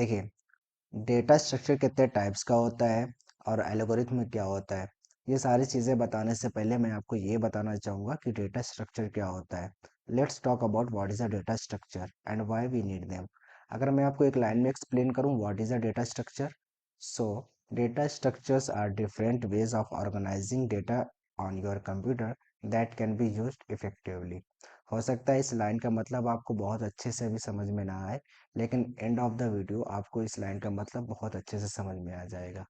देखिए, data structure कितने types का होता है और एल्गोरिथम क्या होता है, ये सारी चीज़ें बताने से पहले मैं आपको ये बताना चाहूँगा कि डेटा स्ट्रक्चर क्या होता है। Let's talk about what is a data structure and why we need them. अगर मैं आपको एक लाइन में एक्सप्लेन करूँ what is a data structure, so data structures are different ways of organizing data on your computer that can be used effectively. हो सकता है इस लाइन का मतलब आपको बहुत अच्छे से भी समझ में ना आए, लेकिन एंड ऑफ द वीडियो आपको इस लाइन का मतलब बहुत अच्छे से समझ में आ जाएगा।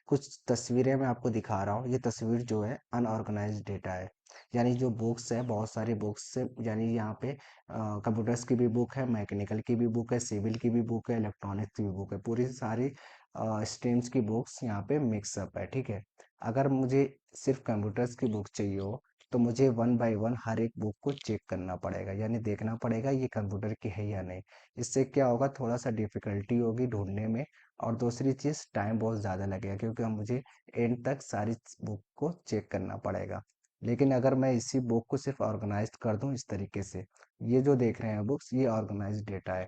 कुछ तस्वीरें मैं आपको दिखा रहा हूँ। ये तस्वीर जो है अनऑर्गेनाइज्ड डेटा है, यानी जो बुक्स है, बहुत सारी बुक्स से, यानी यहाँ पे कंप्यूटर्स की भी बुक है, मैकेनिकल की भी बुक है, सिविल की भी बुक है, इलेक्ट्रॉनिक्स की भी बुक है, पूरी सारी स्ट्रीम्स की बुक्स यहाँ पे मिक्सअप है। ठीक है, अगर मुझे सिर्फ कंप्यूटर्स की बुक चाहिए हो तो मुझे वन बाय वन हर एक बुक को चेक करना पड़ेगा, यानी देखना पड़ेगा ये कंप्यूटर की है या नहीं। इससे क्या होगा, थोड़ा सा डिफिकल्टी होगी ढूंढने में, और दूसरी चीज़ टाइम बहुत ज़्यादा लगेगा क्योंकि हम मुझे एंड तक सारी बुक को चेक करना पड़ेगा। लेकिन अगर मैं इसी बुक को सिर्फ ऑर्गेनाइज कर दूं इस तरीके से, ये जो देख रहे हैं बुक्स, ये ऑर्गेनाइज डेटा है।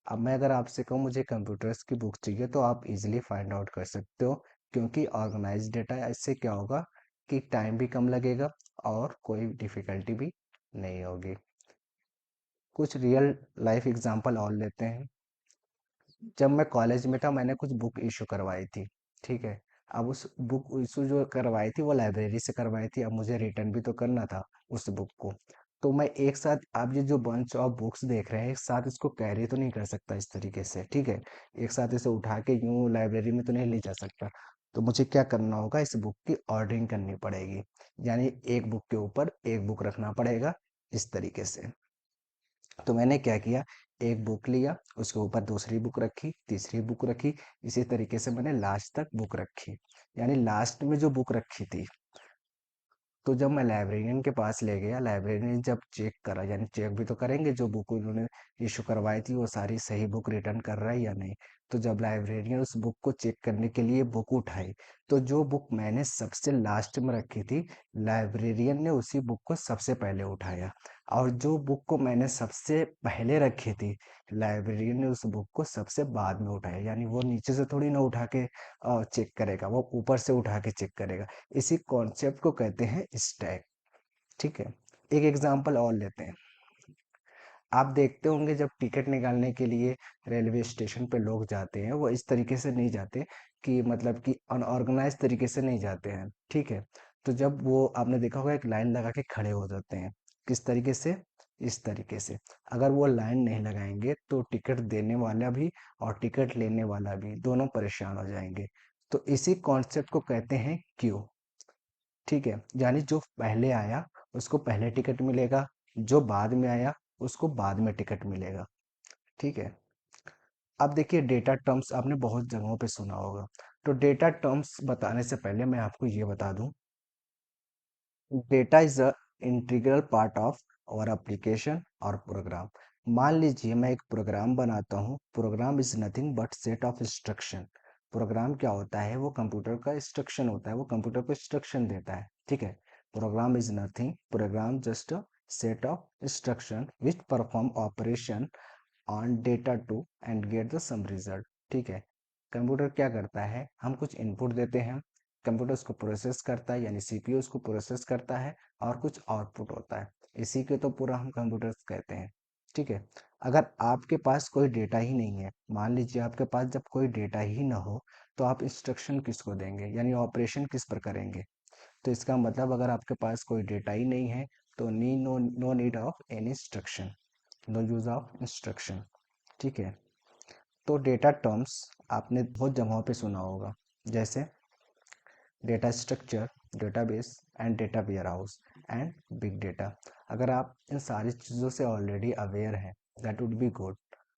अब मैं अगर आपसे कहूँ मुझे कंप्यूटर्स की बुक चाहिए तो आप इजीली फाइंड आउट कर सकते हो, क्योंकि ऑर्गेनाइज डेटा है। इससे क्या होगा कि टाइम भी कम लगेगा और कोई डिफिकल्टी भी नहीं होगी। कुछ रियल लाइफ एग्जांपल और लेते हैं। जब मैं कॉलेज में था मैंने कुछ बुक इशू करवाई थी। ठीक है, अब उस बुक इशू जो करवाई थी वो लाइब्रेरी से करवाई थी, अब मुझे रिटर्न भी तो करना था उस बुक को। तो मैं एक साथ, आप ये जो बंच ऑफ बुक्स देख रहे हैं, एक साथ इसको कैरी तो नहीं कर सकता इस तरीके से। ठीक है, एक साथ इसे उठा के यूं लाइब्रेरी में तो नहीं ले जा सकता। तो मुझे क्या करना होगा, इस बुक की ऑर्डरिंग करनी पड़ेगी, यानी एक बुक के ऊपर एक बुक रखना पड़ेगा इस तरीके से। तो मैंने क्या किया, एक बुक लिया, उसके ऊपर दूसरी बुक रखी, तीसरी बुक रखी, इसी तरीके से मैंने लास्ट तक बुक रखी। यानी लास्ट में जो बुक रखी थी, तो जब मैं लाइब्रेरियन के पास ले गया, लाइब्रेरियन जब चेक करा, यानी चेक भी तो करेंगे जो बुक उन्होंने इशू करवाई थी वो सारी सही बुक रिटर्न कर रहा है या नहीं। तो जब लाइब्रेरियन उस बुक को चेक करने के लिए बुक उठाई, तो जो बुक मैंने सबसे लास्ट में रखी थी, लाइब्रेरियन ने उसी बुक को सबसे पहले उठाया। और जो बुक को मैंने सबसे पहले रखी थी, लाइब्रेरियन ने उस बुक को सबसे बाद में उठाया। यानी वो नीचे से थोड़ी ना उठा के चेक करेगा, वो ऊपर से उठा के चेक करेगा। इसी कॉन्सेप्ट को कहते हैं स्टैक। ठीक है, एक एग्जांपल और लेते हैं। आप देखते होंगे जब टिकट निकालने के लिए रेलवे स्टेशन पे लोग जाते हैं, वो इस तरीके से नहीं जाते कि मतलब कि अनऑर्गेनाइज तरीके से नहीं जाते हैं। ठीक है, तो जब वो, आपने देखा होगा, एक लाइन लगा के खड़े हो जाते हैं। किस तरीके से, इस तरीके से। अगर वो लाइन नहीं लगाएंगे तो टिकट देने वाला भी और टिकट लेने वाला भी दोनों परेशान हो जाएंगे। तो इसी कॉन्सेप्ट को कहते हैं क्यू। ठीक है, यानी जो पहले आया उसको पहले टिकट मिलेगा, जो बाद में आया उसको बाद में टिकट मिलेगा। ठीक है, अब देखिए डेटा टर्म्स आपने बहुत जगहों पे सुना होगा। तो डेटा टर्म्स बताने से पहले मैं आपको ये बता दूं, data is a integral part of our application और प्रोग्राम। मान लीजिए मैं एक प्रोग्राम बनाता हूँ, program is nothing but set of instruction. प्रोग्राम क्या होता है, वो कंप्यूटर का इंस्ट्रक्शन होता है, वो कंप्यूटर को इंस्ट्रक्शन देता है। ठीक है, program is nothing, program just set of instruction which perform operation on data to and get the some result. ठीक है, कंप्यूटर क्या करता है, हम कुछ इनपुट देते हैं, कंप्यूटर उसको प्रोसेस करता है, यानी सीपीयू उसको प्रोसेस करता है, और कुछ आउटपुट होता है। इसी के तो पूरा हम कंप्यूटर्स कहते हैं। ठीक है, अगर आपके पास कोई डेटा ही नहीं है, मान लीजिए आपके पास जब कोई डेटा ही ना हो, तो आप इंस्ट्रक्शन किसको देंगे, यानी ऑपरेशन किस पर करेंगे। तो इसका मतलब अगर आपके पास कोई डेटा ही नहीं है तो no need of any instruction, no use of instruction. ठीक है, तो डेटा टर्म्स आपने बहुत जगहों पे सुना होगा, जैसे data structure, database and data warehouse and big data. अगर आप इन सारी चीज़ों से ऑलरेडी अवेयर हैं, दैट वुड बी गुड।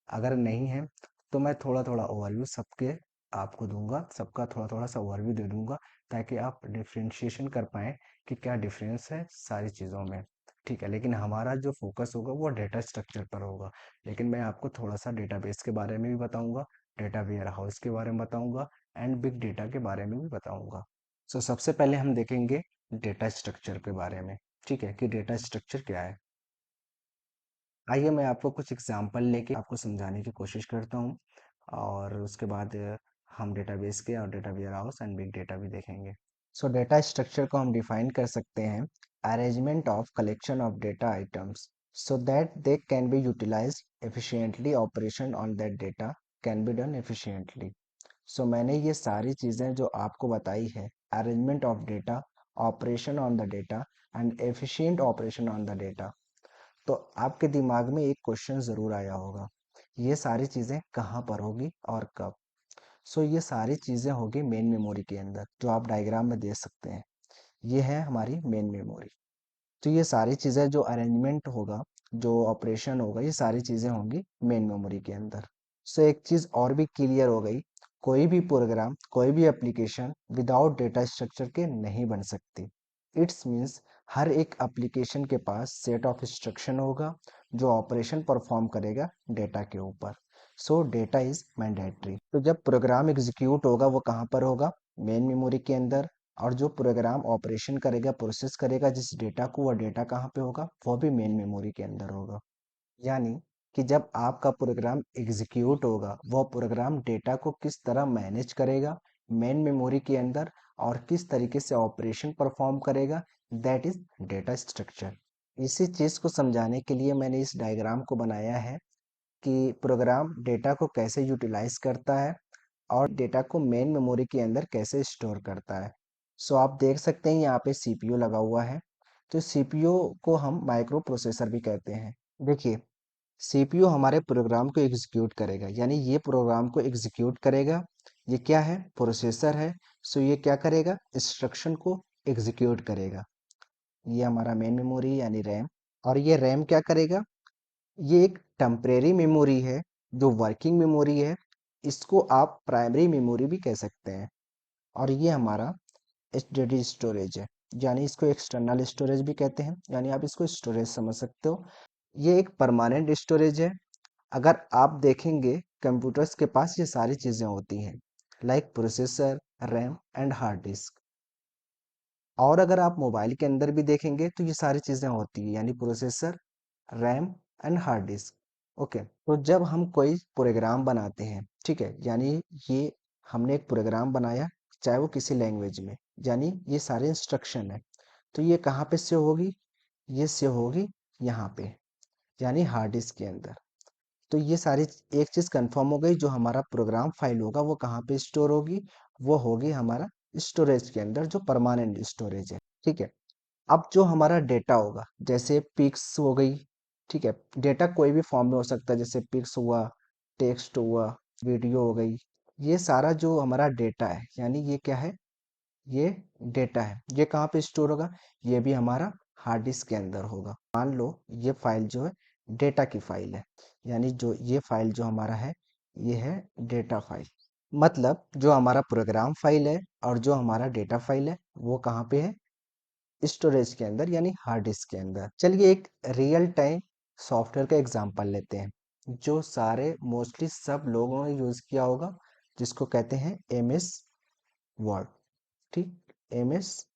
अगर नहीं है तो मैं थोड़ा थोड़ा ओवरव्यू सबके आपको दूंगा, सबका थोड़ा थोड़ा सा ओवरव्यू दे दूंगा, ताकि आप डिफ्रेंशिएशन कर पाएँ कि क्या डिफरेंस है सारी चीज़ों में। ठीक है, लेकिन हमारा जो फोकस होगा वो डेटा स्ट्रक्चर पर होगा। लेकिन मैं आपको थोड़ा सा डेटाबेस के बारे में भी बताऊंगा, डेटा वेयर हाउस के बारे में बताऊंगा, एंड बिग डेटा के बारे में भी बताऊंगा। सो सबसे पहले हम देखेंगे डेटा स्ट्रक्चर के बारे में। ठीक है, कि डेटा स्ट्रक्चर क्या है। आइए मैं आपको कुछ एग्जांपल लेके आपको समझाने की कोशिश करता हूँ। और उसके बाद हम डेटाबेस के और data warehouse and big data भी देखेंगे। सो डेटा स्ट्रक्चर को हम डिफाइन कर सकते हैं, arrangement of collection of data items so that they can be utilized efficiently, operation on that data can be done efficiently। सो मैंने ये सारी चीज़ें जो आपको बताई है, arrangement of data, operation on the data and efficient operation on the data, तो आपके दिमाग में एक क्वेश्चन ज़रूर आया होगा, ये सारी चीज़ें कहाँ पर होगी और कब। सो ये सारी चीज़ें होगी मेन मेमोरी के अंदर, जो आप डायग्राम में देख सकते हैं। ये है हमारी मेन मेमोरी। तो ये सारी चीज़ें जो अरेंजमेंट होगा, जो ऑपरेशन होगा, ये सारी चीज़ें होंगी मेन मेमोरी के अंदर। सो एक चीज़ और भी क्लियर हो गई, कोई भी प्रोग्राम, कोई भी एप्लीकेशन विदाउट डेटा स्ट्रक्चर के नहीं बन सकती। इट्स मीन्स हर एक एप्लीकेशन के पास सेट ऑफ इंस्ट्रक्शन होगा जो ऑपरेशन परफॉर्म करेगा डेटा के ऊपर। सो डेटा इज मैंडेटरी। तो जब प्रोग्राम एग्जीक्यूट होगा वो कहाँ पर होगा? मेन मेमोरी के अंदर। और जो प्रोग्राम ऑपरेशन करेगा, प्रोसेस करेगा जिस डेटा को, वह डेटा कहाँ पे होगा? वो भी मेन मेमोरी के अंदर होगा। यानी कि जब आपका प्रोग्राम एग्जीक्यूट होगा, वह प्रोग्राम डेटा को किस तरह मैनेज करेगा मेन मेमोरी के अंदर, और किस तरीके से ऑपरेशन परफॉर्म करेगा, दैट इज डेटा स्ट्रक्चर। इसी चीज़ को समझाने के लिए मैंने इस डायग्राम को बनाया है कि प्रोग्राम डेटा को कैसे यूटिलाइज करता है और डेटा को मेन मेमोरी के अंदर कैसे स्टोर करता है। सो आप देख सकते हैं यहाँ पे सीपीयू लगा हुआ है। तो सीपीयू को हम माइक्रो प्रोसेसर भी कहते हैं। देखिए, सीपीयू हमारे प्रोग्राम को एग्जीक्यूट करेगा, यानी ये प्रोग्राम को एग्जीक्यूट करेगा। ये क्या है? प्रोसेसर है। सो ये क्या करेगा? इंस्ट्रक्शन को एग्जीक्यूट करेगा। ये हमारा मेन मेमोरी यानी रैम। और ये रैम क्या करेगा? ये एक टेम्परेरी मेमोरी है जो वर्किंग मेमोरी है। इसको आप प्राइमरी मेमोरी भी कह सकते हैं। और ये हमारा एचडीडी स्टोरेज है, यानी इसको एक्सटर्नल स्टोरेज भी कहते हैं, यानी आप इसको स्टोरेज समझ सकते हो। ये एक परमानेंट स्टोरेज है। अगर आप देखेंगे कंप्यूटर्स के पास ये सारी चीज़ें होती हैं, like processor, RAM and hard disk. और अगर आप मोबाइल के अंदर भी देखेंगे तो ये सारी चीज़ें होती हैं, यानी processor, RAM and hard disk. Okay, तो जब हम कोई प्रोग्राम बनाते हैं, ठीक है, यानी ये हमने एक प्रोग्राम बनाया, चाहे वो किसी लैंग्वेज में, यानी ये सारे इंस्ट्रक्शन है, तो ये कहाँ पे सेव होगी? ये सेव होगी यहाँ पे, यानी हार्ड डिस्क के अंदर। तो ये सारी एक चीज़ कंफर्म हो गई, जो हमारा प्रोग्राम फाइल होगा वो कहाँ पे स्टोर होगी? वो होगी हमारा स्टोरेज के अंदर, जो परमानेंट स्टोरेज है। ठीक है। अब जो हमारा डेटा होगा, जैसे पिक्स हो गई, ठीक है, डेटा कोई भी फॉर्म में हो सकता है, जैसे पिक्स हुआ, टेक्स्ट हुआ, वीडियो हो गई। ये सारा जो हमारा डेटा है, यानी ये क्या है? ये डेटा है। ये कहाँ पे स्टोर होगा? ये भी हमारा हार्ड डिस्क के अंदर होगा। मान लो ये फाइल जो है डेटा की फाइल है, यानी जो ये फाइल जो हमारा है, ये है डेटा फाइल। मतलब जो हमारा प्रोग्राम फाइल है और जो हमारा डेटा फाइल है, वो कहाँ पे है? स्टोरेज के अंदर, यानी हार्ड डिस्क के अंदर। चलिए एक रियल टाइम सॉफ्टवेयर का एग्जांपल लेते हैं, जो सारे मोस्टली सब लोगों ने यूज़ किया होगा, जिसको कहते हैं एम एस वर्ड। ठीक, एम एस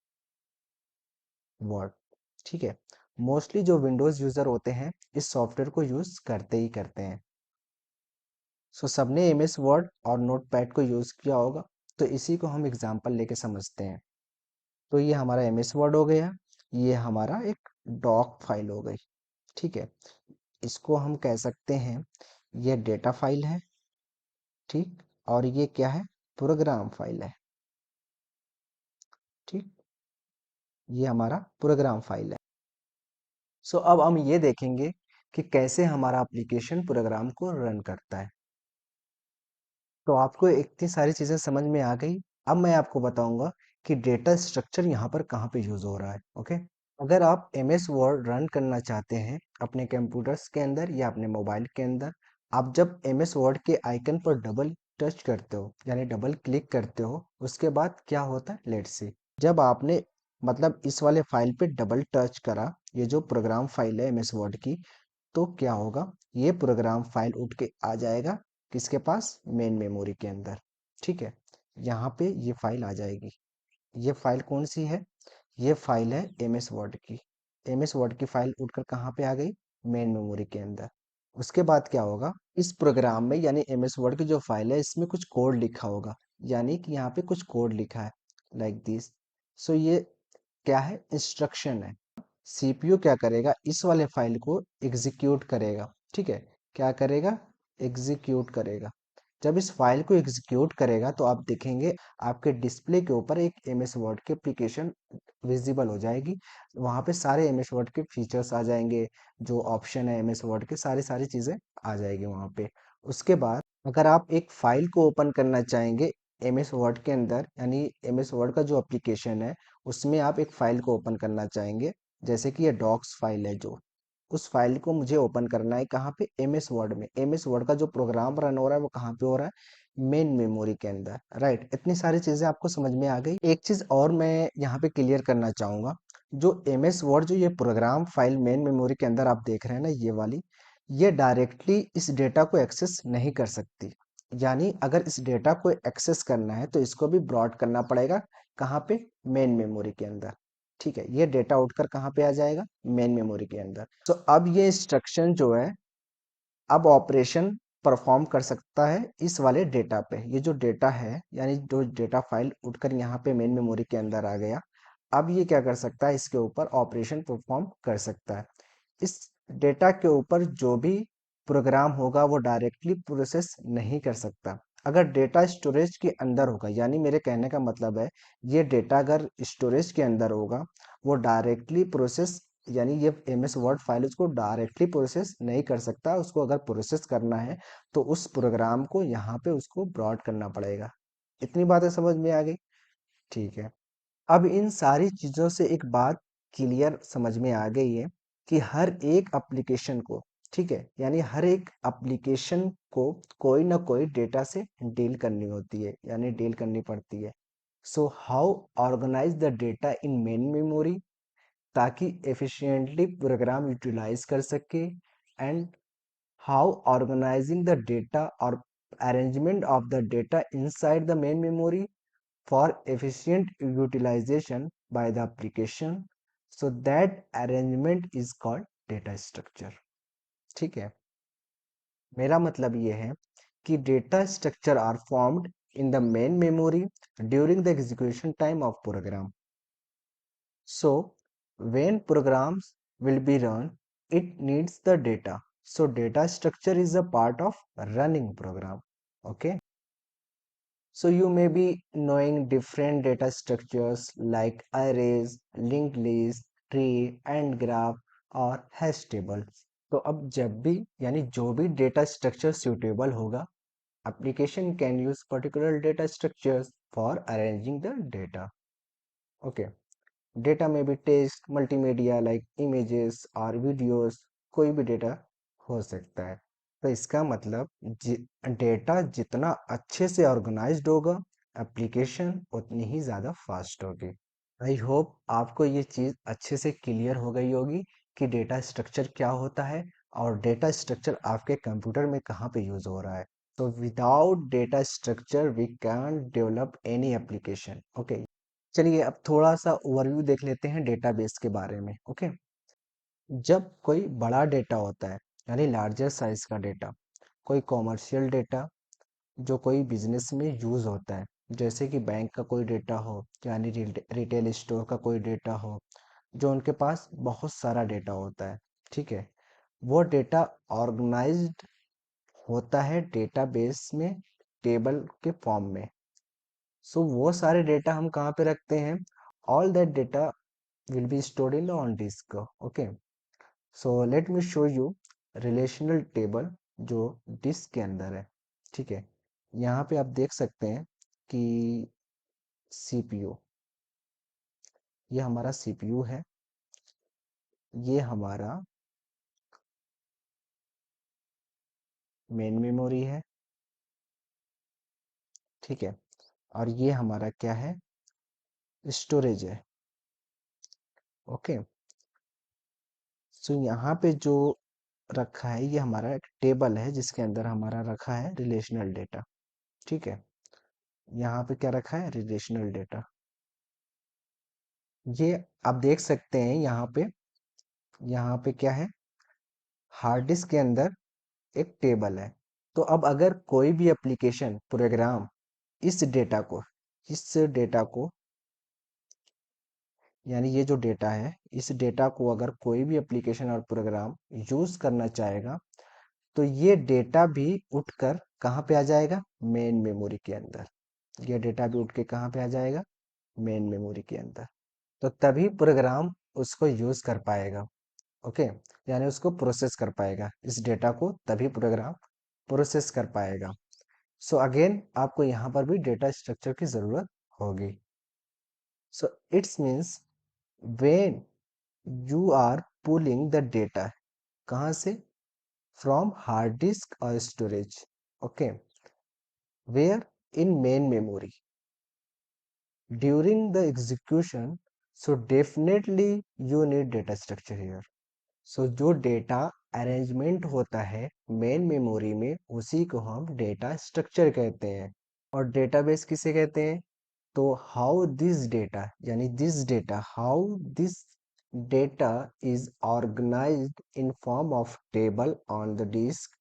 वर्ड। ठीक है, मोस्टली जो विंडोज़ यूज़र होते हैं इस सॉफ्टवेयर को यूज़ करते ही करते हैं। सो सबने एम एस वर्ड और नोटपैड को यूज़ किया होगा, तो इसी को हम एग्जांपल लेके समझते हैं। तो ये हमारा एम एस वर्ड हो गया, ये हमारा एक डॉक फाइल हो गई। ठीक है, इसको हम कह सकते हैं ये डेटा फाइल है। ठीक, और ये क्या है? प्रोग्राम फाइल है। ठीक, ये हमारा प्रोग्राम फाइल है। सो अब हम ये देखेंगे कि कैसे हमारा एप्लीकेशन प्रोग्राम को रन करता है। तो आपको इतनी सारी चीज़ें समझ में आ गई। अब मैं आपको बताऊंगा कि डेटा स्ट्रक्चर यहाँ पर कहाँ पे यूज़ हो रहा है। ओके, अगर आप एम एस वर्ड रन करना चाहते हैं अपने कंप्यूटर्स के अंदर या अपने मोबाइल के अंदर, आप जब एम एस वर्ड के आइकन पर डबल टच करते हो, यानी डबल क्लिक करते हो, उसके बाद क्या होता है? लेट्स सी, जब आपने मतलब इस वाले फाइल पे डबल टच करा, ये जो प्रोग्राम फाइल है एम एस वर्ड की, तो क्या होगा? ये प्रोग्राम फाइल उठ के आ जाएगा किसके पास? मेन मेमोरी के अंदर। ठीक है, यहाँ पे ये फाइल आ जाएगी। ये फाइल कौन सी है? ये फाइल है एम एस वर्ड की। एम एस वर्ड की फाइल उठकर कहाँ पे आ गई? मेन मेमोरी के अंदर। उसके बाद क्या होगा, इस प्रोग्राम में यानी एमएस वर्ड की जो फाइल है इसमें कुछ कोड लिखा होगा, यानी कि यहाँ पे कुछ कोड लिखा है लाइक दिस। सो ये क्या है, इंस्ट्रक्शन है। सीपीयू क्या करेगा, इस वाले फाइल को एग्जीक्यूट करेगा। ठीक है, क्या करेगा, एग्जीक्यूट करेगा। जब इस फाइल को एग्जीक्यूट करेगा तो आप देखेंगे आपके डिस्प्ले के ऊपर एक एमएस वर्ड की एप्लीकेशन विजिबल हो जाएगी। वहां पे सारे एमएस वर्ड के फीचर्स आ जाएंगे, जो ऑप्शन है एमएस वर्ड के, सारी सारी चीजें आ जाएगी वहां पे। उसके बाद अगर आप एक फाइल को ओपन करना चाहेंगे एमएस वर्ड के अंदर, यानी एमएस वर्ड का जो एप्लीकेशन है उसमें आप एक फाइल को ओपन करना चाहेंगे, जैसे कि ये डॉक्स फाइल है, जो उस फाइल को मुझे ओपन करना है कहाँ पे, एमएस वर्ड में। एमएस वर्ड का जो प्रोग्राम रन हो रहा है वो कहाँ पे हो रहा है, मेन मेमोरी के अंदर। राइट, इतनी सारी चीजें आपको समझ में आ गई। एक चीज और मैं यहाँ पे क्लियर करना चाहूंगा, जो एमएस वर्ड जो ये प्रोग्राम फाइल मेन मेमोरी के अंदर आप देख रहे हैं ना, ये वाली, ये डायरेक्टली इस डेटा को एक्सेस नहीं कर सकती। यानी अगर इस डेटा को एक्सेस करना है तो इसको भी ब्रॉड करना पड़ेगा, कहाँ पे, मेन मेमोरी के अंदर। ठीक है, ये डेटा उठकर कहाँ पे आ जाएगा, मेन मेमोरी के अंदर। तो अब ये इंस्ट्रक्शन जो है अब ऑपरेशन परफॉर्म कर सकता है इस वाले डेटा पे। ये जो डेटा है यानी जो डेटा फाइल उठकर यहाँ पे मेन मेमोरी के अंदर आ गया, अब ये क्या कर सकता है, इसके ऊपर ऑपरेशन परफॉर्म कर सकता है। इस डेटा के ऊपर जो भी प्रोग्राम होगा वो डायरेक्टली प्रोसेस नहीं कर सकता। अगर डेटा स्टोरेज के अंदर होगा, यानी मेरे कहने का मतलब है ये डेटा अगर स्टोरेज के अंदर होगा, वो डायरेक्टली प्रोसेस, यानी ये एमएस वर्ड फाइल उसको डायरेक्टली प्रोसेस नहीं कर सकता। उसको अगर प्रोसेस करना है तो उस प्रोग्राम को यहाँ पे उसको ब्रॉड करना पड़ेगा। इतनी बातें समझ में आ गई। ठीक है, अब इन सारी चीज़ों से एक बात क्लियर समझ में आ गई है कि हर एक एप्लीकेशन को, ठीक है, यानी हर एक एप्लीकेशन को कोई ना कोई डेटा से डील करनी होती है, यानी डील करनी पड़ती है। So how organise the data in main memory, ताकि एफिशिएंटली प्रोग्राम यूटिलाइज कर सके। And how organising the data और arrangement of the data inside the main memory for efficient utilization by the application. So that arrangement is called data structure. ठीक है, मेरा मतलब ये है कि data structure are formed in the main memory during the execution time of program. So when programs will be run, it needs the data. So data structure is a part of running program. Okay. So you may be knowing different data structures like arrays, linked list, tree and graph और hash table. तो अब जब भी यानी जो भी data structure suitable होगा, application can use particular data structures for arranging the data. Okay. Data में भी टेक्स्ट, मल्टीमीडिया लाइक इमेजेस और वीडियोस, कोई भी डेटा हो सकता है। तो इसका मतलब डेटा जितना अच्छे से ऑर्गेनाइज्ड होगा, एप्लीकेशन उतनी ही ज़्यादा फास्ट होगी। आई होप आपको ये चीज़ अच्छे से क्लियर हो गई होगी कि डेटा स्ट्रक्चर क्या होता है और डेटा स्ट्रक्चर आपके कंप्यूटर में कहाँ पे यूज़ हो रहा है। तो without data structure we can develop any application. Okay, चलिए अब थोड़ा सा ओवरव्यू देख लेते हैं डेटाबेस के बारे में। ओके, जब कोई बड़ा डेटा होता है यानी लार्जर साइज का डेटा, कोई कॉमर्शियल डेटा जो कोई बिजनेस में यूज होता है, जैसे कि बैंक का कोई डेटा हो, यानी रिटेल स्टोर का कोई डेटा हो, जो उनके पास बहुत सारा डेटा होता है। ठीक है, वो डेटा ऑर्गेनाइज्ड होता है डेटाबेस में, टेबल के फॉर्म में। सो वो सारे डेटा हम कहाँ पे रखते हैं, all that data will be stored in the on disk. Okay, so let me show you relational table जो डिस्क के अंदर है। ठीक है, यहाँ पे आप देख सकते हैं कि सीपीयू, ये हमारा सीपीयू है, ये हमारा मेन मेमोरी है। ठीक है, और ये हमारा क्या है, स्टोरेज है। ओके, सो यहाँ पे जो रखा है ये हमारा एक टेबल है जिसके अंदर हमारा रखा है रिलेशनल डेटा। ठीक है, यहाँ पे क्या रखा है, रिलेशनल डेटा। ये आप देख सकते हैं यहाँ पे क्या है, हार्ड डिस्क के अंदर एक टेबल है। तो अब अगर कोई भी एप्लीकेशन प्रोग्राम इस डेटा को इस डेटा को यानी ये जो डेटा है, इस डेटा को अगर कोई भी एप्लीकेशन और प्रोग्राम यूज करना चाहेगा, तो ये डेटा भी उठकर कहाँ पे आ जाएगा? मेन मेमोरी के अंदर। ये डेटा भी उठ के कहाँ पे आ जाएगा? मेन मेमोरी के अंदर। तो तभी प्रोग्राम उसको यूज कर पाएगा। ओके, यानी उसको प्रोसेस कर पाएगा, इस डेटा को तभी प्रोग्राम प्रोसेस कर पाएगा। सो अगेन आपको यहाँ पर भी डेटा स्ट्रक्चर की जरूरत होगी। So it's means when you are pulling the data, कहाँ से? फ्रॉम हार्ड डिस्क और storage. Okay, where? In main memory during the execution, so definitely you need data structure here. So जो data arrangement होता है main memory में, उसी को हम डेटा स्ट्रक्चर कहते हैं। और डेटाबेस किसे कहते हैं? तो हाउ दिस डेटा, यानी this data, how this data is organised in form of table on the disk,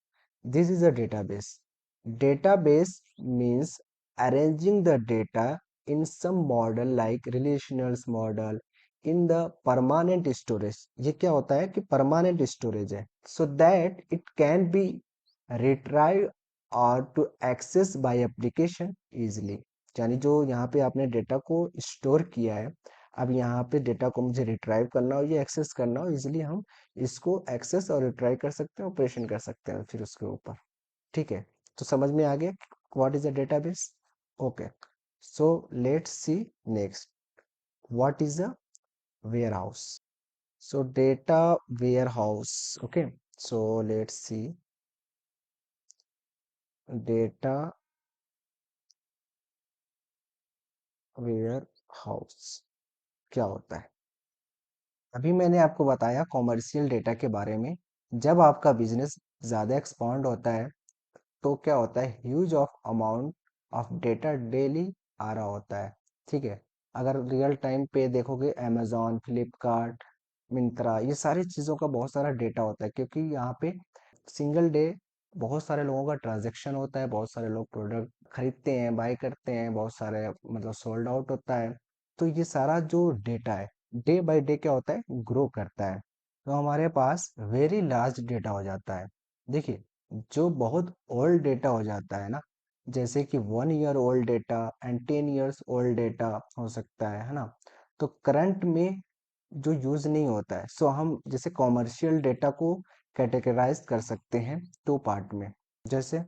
this is a database. Database means arranging the data in some model like relational model in the permanent storage. ये क्या होता है कि permanent storage है, so that it can be retrieved or to access by application easily. यानी जो यहाँ पे आपने डेटा को स्टोर किया है, अब यहाँ पे डेटा को मुझे रिट्राइव करना हो या एक्सेस करना हो, इजिली हम इसको एक्सेस और रिट्राइव कर सकते हैं, ऑपरेशन कर सकते हैं फिर उसके ऊपर। ठीक है, तो समझ में आ गया what is a database. Okay, so let's see next, what is a warehouse. So data warehouse. Okay, so let's see data warehouse क्या होता है। अभी मैंने आपको बताया कॉमर्शियल डेटा के बारे में। जब आपका बिजनेस ज़्यादा एक्सपांड होता है, तो क्या होता है, huge of amount of data daily आ रहा होता है। ठीक है, अगर रियल टाइम पे देखोगे, अमेजोन, फ्लिपकार्ट, मिंत्रा, ये सारी चीज़ों का बहुत सारा डेटा होता है, क्योंकि यहाँ पे सिंगल डे बहुत सारे लोगों का ट्रांजैक्शन होता है, बहुत सारे लोग प्रोडक्ट खरीदते हैं, बाय करते हैं, बहुत सारे मतलब सोल्ड आउट होता है। तो ये सारा जो डेटा है, डे बाय डे क्या होता है, ग्रो करता है। तो हमारे पास वेरी लार्ज डेटा हो जाता है। देखिए, जो बहुत ओल्ड डेटा हो जाता है ना, जैसे कि 1 year old data and 10 years old data हो सकता है ना, तो करंट में जो यूज नहीं होता है, सो हम जैसे कॉमर्शियल डेटा को कैटेगराइज कर सकते हैं 2 पार्ट में। जैसे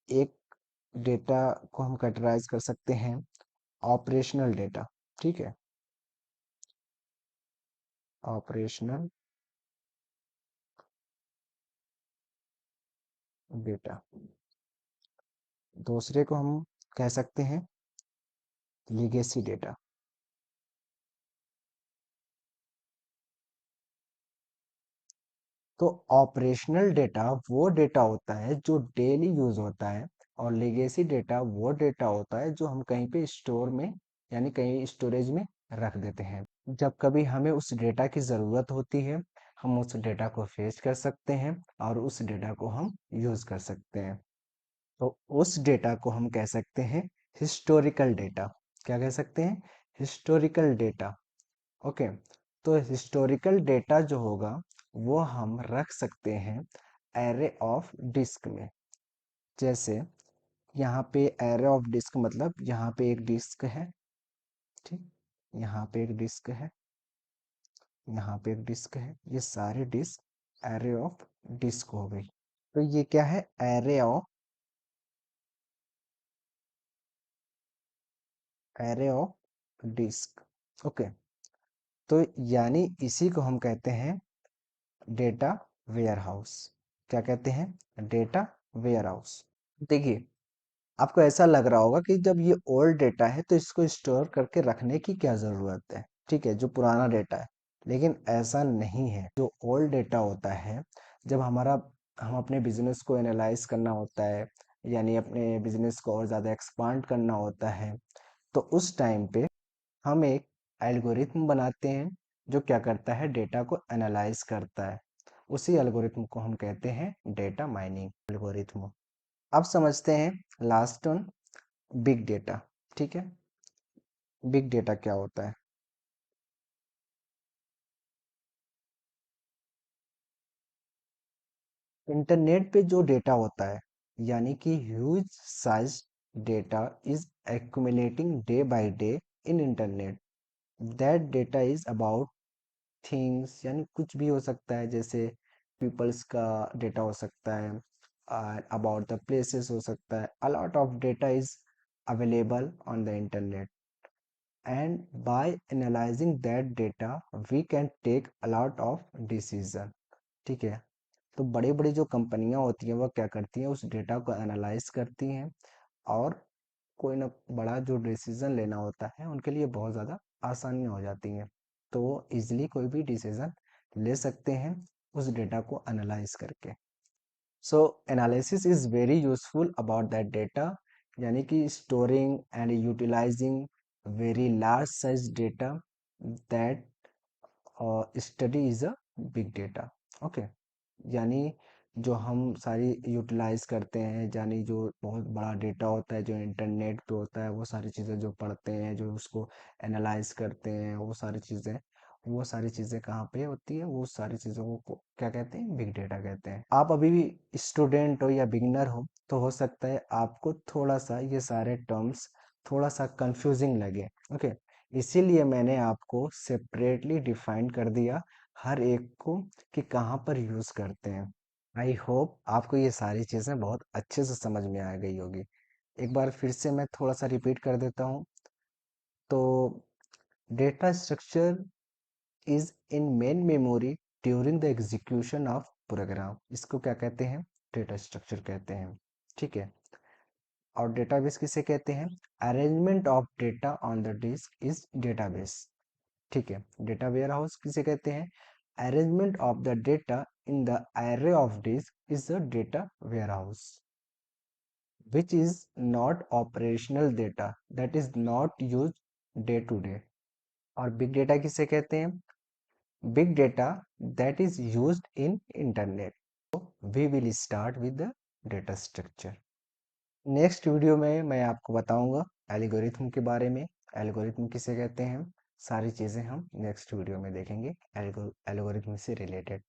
एक डेटा को हम कैटेगराइज कर सकते हैं ऑपरेशनल डेटा। ठीक है, ऑपरेशनल डेटा। दूसरे को हम कह सकते हैं लीगेसी डेटा। तो ऑपरेशनल डेटा वो डेटा होता है जो डेली यूज होता है, और लेगेसी डेटा वो डेटा होता है जो हम कहीं पे स्टोर में, यानी कहीं स्टोरेज में रख देते हैं। जब कभी हमें उस डेटा की ज़रूरत होती है, हम उस डेटा को फेच कर सकते हैं और उस डेटा को हम यूज कर सकते हैं। तो उस डेटा को हम कह सकते हैं हिस्टोरिकल डेटा। क्या कह सकते हैं? Historical data. ओके, तो हिस्टोरिकल डेटा जो होगा, वो हम रख सकते हैं एरे ऑफ डिस्क में। जैसे यहाँ पे एरे ऑफ डिस्क मतलब यहाँ पे एक डिस्क है, ठीक, यहाँ पे एक डिस्क है, यहाँ पे एक डिस्क है, ये सारे डिस्क एरे ऑफ डिस्क हो गई। तो ये क्या है? Array of disc. ओके, तो यानी इसी को हम कहते हैं डेटा वेयर हाउस। क्या कहते हैं? Data warehouse. देखिए, आपको ऐसा लग रहा होगा कि जब ये ओल्ड डेटा है तो इसको स्टोर करके रखने की क्या ज़रूरत है, ठीक है, जो पुराना डेटा है। लेकिन ऐसा नहीं है। जो ओल्ड डेटा होता है, जब हम अपने बिजनेस को एनालाइज करना होता है, यानी अपने बिजनेस को और ज़्यादा एक्सपांड करना होता है, तो उस टाइम पे हम एक एल्गोरिथम बनाते हैं जो क्या करता है, डेटा को एनालाइज करता है। उसी एल्गोरिथम को हम कहते हैं डेटा माइनिंग एल्गोरिथम। अब समझते हैं लास्ट वन, बिग डेटा। ठीक है, बिग डेटा क्या होता है? इंटरनेट पे जो डेटा होता है, यानी कि huge size data is accumulating day by day in internet. That data is about things, यानी कुछ भी हो सकता है, जैसे पीपल्स का डेटा हो सकता है, अबाउट द प्लेसेस हो सकता है। A lot of data is available on the internet, and by analysing that data we can take a lot of decision. ठीक है, तो बड़ी बड़ी जो कंपनियां होती हैं वो क्या करती हैं, उस डेटा को एनालाइज करती हैं, और कोई ना बड़ा जो डिसीजन लेना होता है उनके लिए बहुत ज़्यादा आसानियाँ हो जाती हैं, तो वो ईजिली कोई भी डिसीजन ले सकते हैं उस डेटा को एनालाइज करके। So analysis is very useful about that data, यानी कि storing and utilising very large size data, that study is a big data. Okay, यानी जो हम सारी यूटिलाइज करते हैं, यानी जो बहुत बड़ा डेटा होता है जो इंटरनेट पे होता है, वो सारी चीज़ें जो पढ़ते हैं, जो उसको एनालाइज करते हैं, वो सारी चीज़ें कहाँ पे होती है, वो सारी चीज़ों को क्या कहते हैं, बिग डेटा कहते हैं। आप अभी भी स्टूडेंट हो या बिगिनर हो, तो हो सकता है आपको थोड़ा सा ये सारे टर्म्स थोड़ा सा कंफ्यूजिंग लगे। ओके, इसीलिए मैंने आपको सेपरेटली डिफाइन कर दिया हर एक को कि कहाँ पर यूज़ करते हैं। आई होप आपको ये सारी चीज़ें बहुत अच्छे से समझ में आ गई होगी। एक बार फिर से मैं थोड़ा सा रिपीट कर देता हूँ। तो data structure is in main memory during the execution of program, इसको क्या कहते हैं, डेटा स्ट्रक्चर कहते हैं। ठीक है, और डेटाबेस किसे कहते हैं, arrangement of data on the disk is database. ठीक है, डेटा वेयर हाउस किसे कहते हैं, arrangement of the data in the array of disk is the data warehouse, which is not operational data, that is not use day to day. और big data किसे कहते हैं, big data that is used in internet. We will start with the data structure. Next video में मैं आपको बताऊंगा algorithm के बारे में, एल्गोरिथम किसे कहते हैं, सारी चीज़ें हम नेक्स्ट वीडियो में देखेंगे एल्गोरिथम से रिलेटेड।